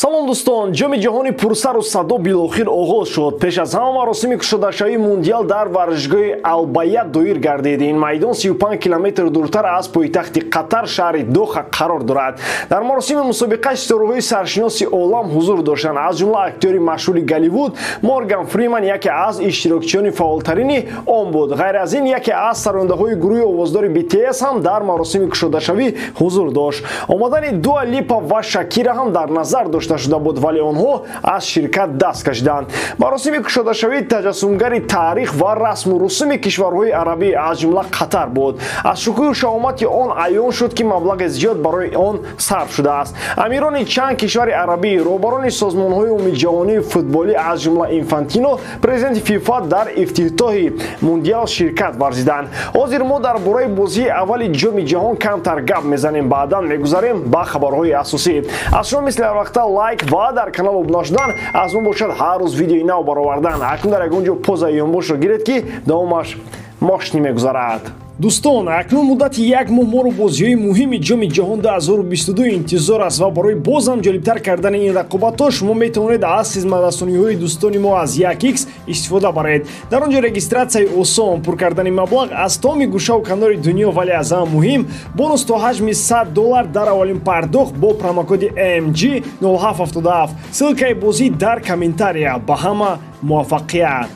салом дӯстон, ҷоми ҷаҳони пурсару садо билохир оғоз шуд. Пеш аз ҳама маросими кушодашавии мундиал дар варзишгоҳи Албаят доир гардид. Ин майдон 35 километр дуртар аз пойтахти Қатар шаҳри Доха қарор дорад. Дар маросими мусобиқа ситораҳои саршиноси олам ҳузур доштанд, аз ҷумла актёри машҳури Голливуд Морган Фриман яке аз иштирокчиёни фаъолтарини он буд. ғайр аз ин, яке аз сарояндаҳои гурӯҳи овоздори BTS ҳам дар маросими кушодашавӣ ҳузур дошт. омадани Дуа Липа ва Шакира ҳам дар назар дошта шуда буд, вале онҳо аз ширкат даст кашиданд. маросими кушодашавӣ таҷассумгари таърих ва расму русуми кишварҳои арабӣ аз ҷумла Қатар буд. аз шукӯҳу шаомати он аён шуд ки маблағи зиёд барои он сарф шудааст. амирони чанд кишвари арабӣ, роҳбарони созмонҳои умумиҷаҳонии футболӣ аз ҷумла Инфантино, президенти ФИФА дар ифтитоҳи мундиал ширкат варзиданд. ҳозир мо дар бораи бозии аввали ҷоми ҷаҳон камтар гап мезанем, баъдан мегузарем ба хабарҳои асосӣ. аз шумо мисли ҳар вақта лайк ва дар канал обуна шудан, аз он бошад ҳар рӯз видеои нав баровардан. акнун дар ягон ҷо позаи ёнбошро гиред ки давомаш мошни мегузарад. дӯстон, акнун муддати як моҳ моро бозиҳои муҳими ҷоми ҷаҳон 2022 интизор аст ва барои бозам ҷолибтар кардани ин рақобатҳо шумо метавонед аз хизматрасониҳои дӯстони мо аз 1x истифода баред. дар он ҷо регистратсияи осон, пур кардани маблағ аз тамоми гӯшаву канори дунё, вале аз ҳама муҳим бонус то ҳаҷми $100 дар аввалин пардохт бо промокоди AMG 0777. ссилкаи бозӣ дар комментария. ба ҳама муваффақият.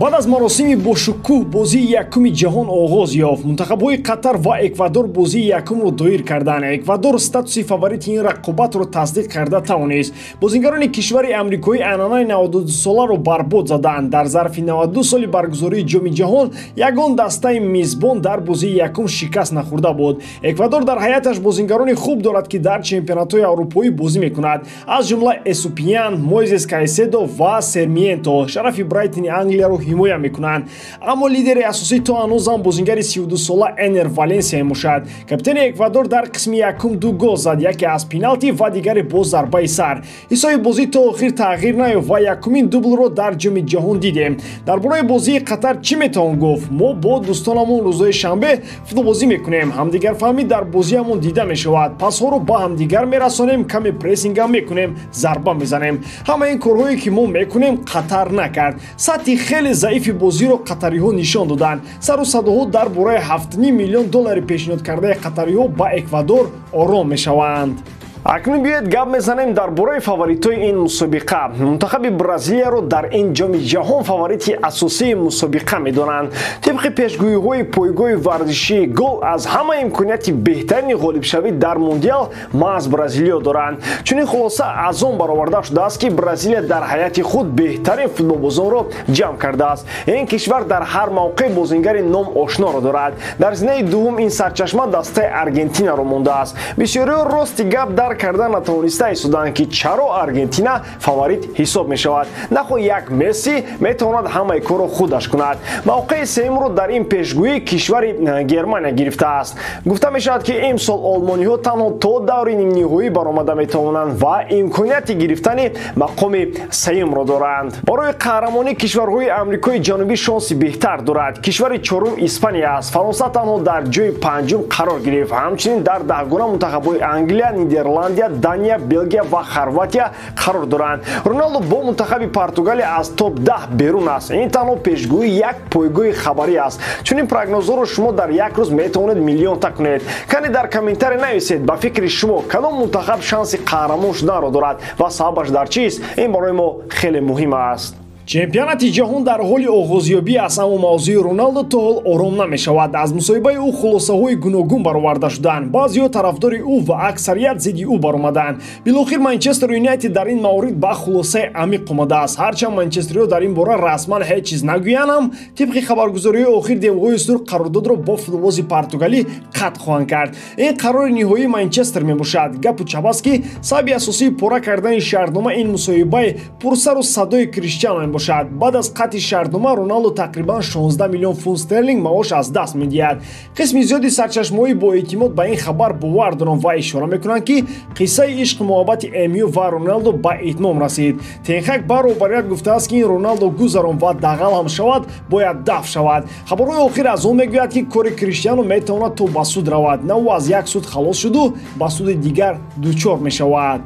баъд аз маросими бошукӯҳ бозии якуми ҷаҳон оғоз ёфт. мунтахабҳои Қатар ва Эквадор бозии якумро доир карданд. Эквадор статуси фаворити ин рақобатро тасдиқ карда тавонист. бозингарони кишвари амрикоӣ анъанаи 92-соларо барбод заданд. дар зарфи 92 соли баргузории ҷоми ҷаҳон ягон дастаи мизбон дар бозии якум шикаст нахӯрда буд. Эквадор дар ҳайаташ бозингарони хуб дорад ки дар чемпионатҳои аврупоӣ бозӣ мекунад, аз ҷумла Эсупиян, Мойзес Кайседо ва Сермиенто шарафи Брайтони Англияро ҳимоя мекунанд. аммо лидери асосӣ то ҳанӯзам бозингари 32-сола Энер Валенсия мебошад. капитани Эквадор дар қисми якум ду гол зад, яке аз пеналти ва дигаре бо зарбаи сар. ҳисоби бозӣ то охир тағйир наёфт ва якумин дублро дар ҷоми ҷаҳон дидем. дар бораи бозии Қатар чӣ метавон гуфт? мо бо дӯстонамон рӯзҳои шанбе футболбозӣ мекунем, ҳамдигарфаҳмӣ дар бозиамон дида мешавад, пасҳоро ба ҳамдигар мерасонем, каме прессингам мекунем, зарба мезанем. ҳама ин корҳое ки мо мекунем Қатар накард. сатҳи хеле заифи бозиро қатариҳо нишон доданд. сару садоҳо дар бораи $7.5 миллион пешниҳодкардаи қатариҳо ба Эквадор ором мешаванд. акнун биёед гап мезанем дар бораи фаворитҳои ин мусобиқа. мунтахаби Бразилияро дар ин ҷоми ҷаҳон фаворити асосии мусобиқа медонанд. тибқи пешгӯиҳои пойгоҳи варзишии гол аз ҳама имконияти беҳтарини ғолибшавӣ дар мундиал маҳз Бразилиё доранд. чунин хулоса аз он бароварда шудааст ки Бразилия дар ҳайати худ беҳтарин футболбозонро ҷамъ кардааст. ин кишвар дар ҳар мавқеъ бозингари ном ошноро дорад. дар зинаи дуввум ин сарчашма дастаи Аргентинаро мондааст. бисёриҳо рости гап дар карда натавониста истоданд ки чаро Аргентина фаворит ҳисоб мешавад. нахо як Месси метавонад ҳамаи корро худаш кунад. мавқеи сеюмро дар ин пешгӯӣ кишвари Германия гирифтааст. гуфта мешавад ки имсол олмониҳо танҳо то даври нимниҳоӣ баромада метавонанд ва имконияти гирифтани мақоми сеюмро доранд. барои қаҳрамонӣ кишварҳои Амрикои ҷанубӣ шонси беҳтар дорад. кишвари чорум Испания аст. фаронса танҳо дар ҷои панҷум қарор гирифт. ҳамчунин дар даҳгона мунтахабҳои Англия, Нидерландия, Дания, Белгия ва Хорватия қарор доранд. Роналдо бо мунтахаби Португалия аз топ 10 берун аст. ин танҳо пешгӯи як пойгоҳи хабарӣ аст. чунин прогнозҳоро шумо дар як рӯз метавонед миллионта кунед. кане дар комментария нависед ба фикри шумо кадом мунтахаб шанси қаҳрамон шуданро дорад ва сабабаш дар чист? ин барои мо хеле муҳим аст. чемпионати ҷаҳон дар ҳоли оғозёбӣ аст, аммо мавзӯи Роналдо то ҳол ором намешавад. аз мусоҳибаи ӯ хулосаҳои гуногун бароварда шуданд. баъзеҳо тарафдори ӯ ва аксарият зидди ӯ баромаданд. билохир Манчестер Юнайтед дар ин маврид ба хулосаи амиқ омадааст. ҳарчанд манчестериҳо дар ин бора расман ҳеҷ чиз нагӯянд, ҳам тибқи хабаргузориҳои охир девғои сур қарордодро бо футболбози португалӣ қатъ хоҳанд кард. ин қарори ниҳоии Манчестер мебошад. гапу чап аст ки сабаби асосии пора кардани шаҳрнома ин мусоҳибаи пурсару садои Криштиано бошад. баъд аз қатъи шаҳрнома Роналдо тақрибан 16 миллион фунт стерлинг маош аз даст медиҳад. қисми зиёди сарчашмаҳои боэътимод ба ин хабар бовар доранд ва ишора мекунанд ки қиссаи ишқу муҳаббати МЮ ва Роналдо ба итмом расид. Тенхак ба роҳбарият гуфтааст ки ин Роналдо гузарон ва дағал ҳам шавад, бояд дафт шавад. хабарҳои охир аз он мегӯяд ки кори Криштиано метавонад то ба суд равад. на ӯ аз як суд халос шуду ба суди дигар дучор мешавад.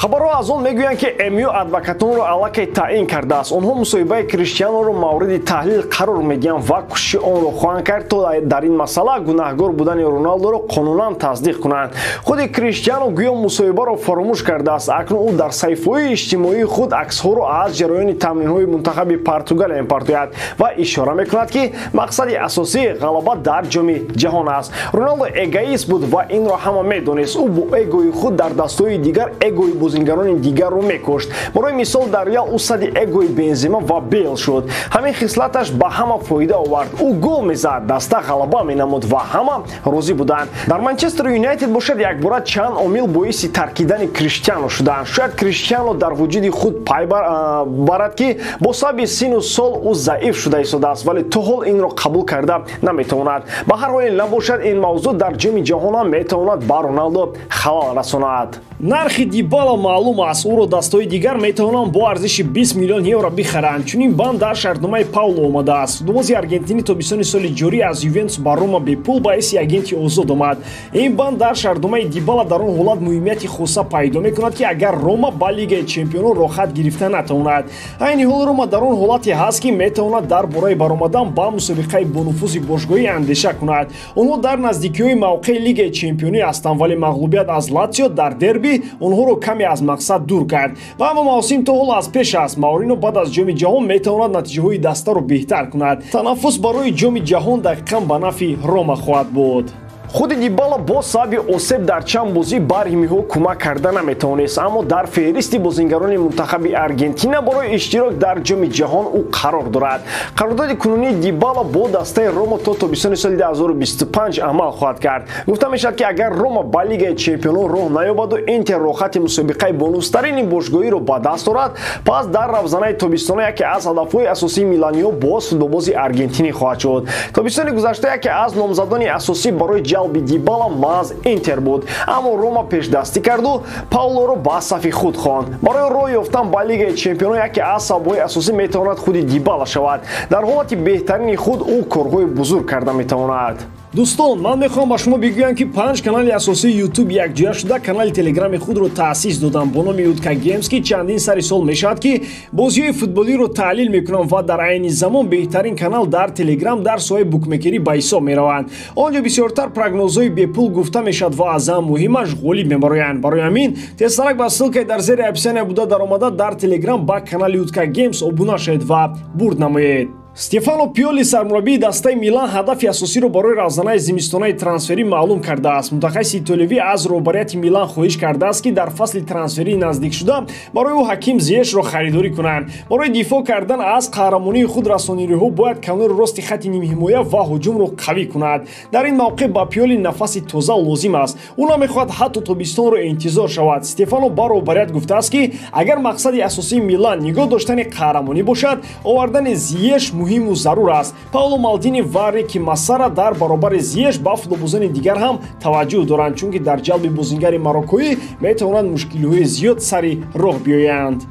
хабарҳо аз он мегӯянд ки МЮ адвокатонро аллакай таъин кардааст. онҳо мусоҳибаи Криштианоро мавриди таҳлил қарор медиҳанд ва кӯшиши онро хоҳанд кард то дар ин масъала гунаҳгор будани Роналдоро қонунан тасдиқ кунанд. худи Криштиано гӯё мусоҳибаро фаромӯш кардааст. акнун ӯ дар саҳифаҳои иҷтимоии худ аксҳоро аз ҷараёни тамринҳои мунтахаби Португалия мепартояд ва ишора мекунад ки мақсади асосии ғалаба дар ҷоми ҷаҳон аст. Роналдо эгоист буд ва инро ҳама медонист. ӯ бо эгои худ дар дастҳои дигар эгои бозингарони дигарро мекушт. барои мисол дар Реал ӯ сади эгои Бензема ва Бейл шуд. ҳамин хислаташ ба ҳама фоида овард. ӯ гол мезад, даста ғалаба менамуд ва ҳама розӣ буданд. дар Манчестер Юнайтед бошад якбора чанд омил боиси таркидани Криштиано шуданд. шояд Криштиано дар вуҷуди худ пай барад ки бо сабаби сину сол ӯ заиф шуда истодааст, вале то ҳол инро қабул карда наметавонад. ба ҳар ҳол набошад ин мавзӯъ дар ҷоми ҷаҳон ҳам метавонад ба Роналдо халал расонад. нархи Дибала маълум аст. ӯро дастҳои дигар метавонанд бо арзиши 20 миллион евро бихаранд. чунин банд дар шартномаи Пауло омадааст. футболбози аргентинӣ тобистони соли ҷорӣ аз Ювентус ба Рома бепул ба ҳайси агенти озод омад. ин банд дар шартномаи Дибала дар он ҳолат муҳимияти хуса пайдо мекунад ки агар Рома ба Лигаи Чемпионон рохат гирифта натавонад. айни ҳол Рома дар он ҳолате ҳаст ки метавонад дар бораи баромадан ба мусобиқаи бонуфузи бошгоҳӣ андеша кунад. онҳо дар наздикиҳои мавқеи Лигаи Чемпионӣ ҳастанд, вале мағлубият аз Латсио дар дерби онҳоро каме аз мақсад дур кард. ва аммо мавсим то ҳол аз пеш аст. Маурино баъд аз ҷоми ҷаҳон метавонад натиҷаҳои дастаро беҳтар кунад. танаффус барои ҷоми ҷаҳон дақиқан ба нафи Рома хоҳад буд. худи Дибала бо сабаби осеб дар чанд бозӣ ба римиҳо кӯмак карда наметавонист, аммо дар феҳристи бозингарони мунтахаби Аргентина барои иштирок дар ҷоми ҷаҳон ӯ қарор дорад. қарордоди кунунии Дибала бо дастаи Рома то тобистони соли 2025 амал хоҳад кард. гуфта мешавад ки агар Рома ба Лигаи Чемпионон роҳ наёбаду Интер рохати мусобиқаи бонустарини бошгоҳиро ба даст орад, пас дар равзанаи тобистона яке аз ҳадафҳои асосии миланиҳо боз футболбози аргентинӣ хоҳад шуд. тобистони гузашта яке аз номзадони асосӣ барои ҷалби Дибала маҳз Интер буд, аммо Рома пешдастӣ карду Паулоро ба сафи худ хонд. барои роҳ ёфтан ба Лигаи Чемпионон яке аз сабабҳои асосӣ метавонад худи Дибала шавад. дар ҳолати беҳтарини худ ӯ корҳои бузург карда метавонад. дӯстон, ман мехоҳам ба шумо бигӯям ки 5 канали асосии YouTube якҷоя шуда канали Телеграми худро таъсис додам бо номи Утка Геймс, ки чандин сари сол мешавад ки бозиҳои футболиро таҳлил мекунам ва дар айни замон беҳтарин канал дар Телеграм дар соҳаи букмекерӣ ба ҳисоб мераванд. онҷо бисёртар прогнозҳои бепул гуфта мешавад ва аз ҳам муҳимаш ғолиб мебароянд. барои ҳамин тезтарак ба ссилкаи дар зери описания буда даромада дар Телеграм ба канали Утка Геймс обуна шавед ва бурд намоед. Стефано Пиоли сармураббии дастаи Милан ҳадафи асосиро барои равзанаи зимистонаи трансферӣ маълум кардааст. мутахассиси итолиёвӣ аз роҳбарияти Милан хоҳиш кардааст ки дар фасли трансферии наздикшуда барои ӯ Ҳаким Зиешро харидорӣ кунанд. барои дифоъ кардан аз қаҳрамонии худ расонириҳо бояд канори рости хатти нимҳимоя ва ҳуҷумро қавӣ кунад. дар ин мавқеъ ба Пиоли нафаси тоза лозим аст. ӯ намехоҳад ҳатто тобистонро интизор шавад. Стефано ба роҳбарият гуфтааст ки агар мақсади асосии Милан нигоҳ доштани қаҳрамонӣ бошад, овардани Зиеш муҳиму зарур аст. Пауло Малдини ва Рики Массара дар баробари Зиеш ба футболбозони дигар ҳам таваҷҷӯҳ доранд, чунки дар ҷалби бозингари мароккоӣ метавонанд мушкилиҳои зиёд сари роҳ биёянд.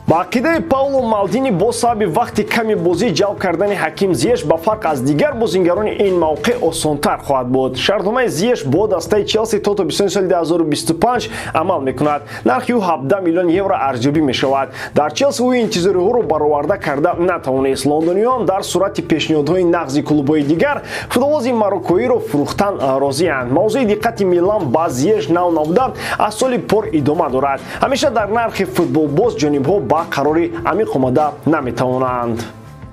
ба ақидаи Пауло Малдини бо сабаби вақти ками бозӣ ҷалб кардани Ҳаким Зиеш ба фарқ аз дигар бозингарони ин мавқеъ осонтар хоҳад буд. шартномаи Зиеш бо дастаи Челси то тобистони соли 2025 амал мекунад. нархи ӯ 17 миллион евро арзёбӣ мешавад. дар Челси ӯ интизориҳоро бароварда карда натавонист. лондониён дар сурати пешниҳодҳои нағзи клубҳои дигар футболбози мароккоиро фурӯхтан розиянд. мавзӯи диққати Милан ба Зиеш нав набуда аз соли пор идома дорад. ҳамеша дар нархи футболбоз ҷонибҳо ба қарори амиқ омада наметавонанд.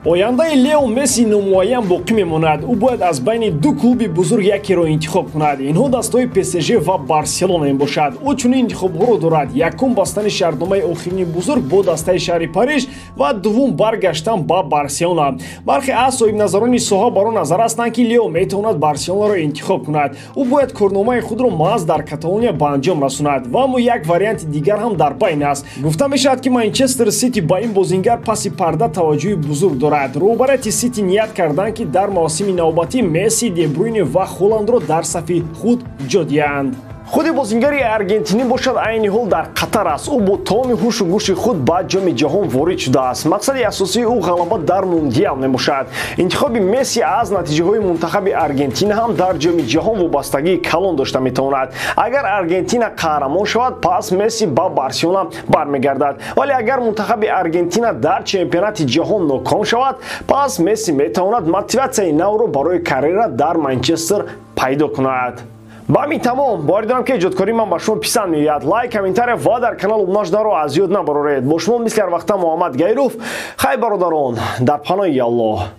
ояндаи Лео Месси номуайян боқӣ мемонад. ӯ бояд аз байни ду клуби бузург якеро интихоб кунад. инҳо дастаҳои ПСЖ ва Барселона мебошад. ӯ чунин интихобҳоро дорад: якум бастани шартномаи охирини бузург бо дастаи шаҳри Париж ва дуввум баргаштан ба Барселона. бархе аз соҳибназарони соҳа бар он назар ҳастанд ки Лео метавонад Барселонаро интихоб кунад. ӯ бояд корномаи худро маҳз дар Каталония ба анҷом расонад. ва аммо як варианти дигар ҳам дар байн аст. гуфта мешавад ки Манчестер Сити ба ин бозингар паси парда таваҷҷӯҳи бузург дорад. роҳбарияти Сити ният карданд ки дар мавсими навбатӣ Месси, Де Брюйне ва Холландро дар сафи худ ҷо диҳанд. худи бозингари аргентинӣ бошад айни ҳол дар қатар аст. Ӯ бо тамоми ҳушу гӯши худ ба ҷоми ҷаҳон ворид шудааст. Мақсади асосии ӯ ғалаба дар мундиал мебошад. Интихоби Месси аз натиҷаҳои мунтахаби Аргентина ҳам дар ҷоми ҷаҳон вобастагии калон дошта метавонад. Агар Аргентина қаҳрамон шавад, пас Месси ба Барселона бармегардад. Вале агар мунтахаби Аргентина дар чемпионати ҷаҳон ноком шавад, пас Месси метавонад мотиватсияи навро барои карьера дар Манчестер пайдо кунад. ба ҳамин тамом, бовар дорам ки иҷодкории ман ба шумо писанд меояд. Лайк, комментария ва дар канал обунашдаро аз ёд набароред. Бо шумо мисли ҳар вақта Муҳаммад Гайров. Хай бародарон, дар паноҳи Аллоҳ.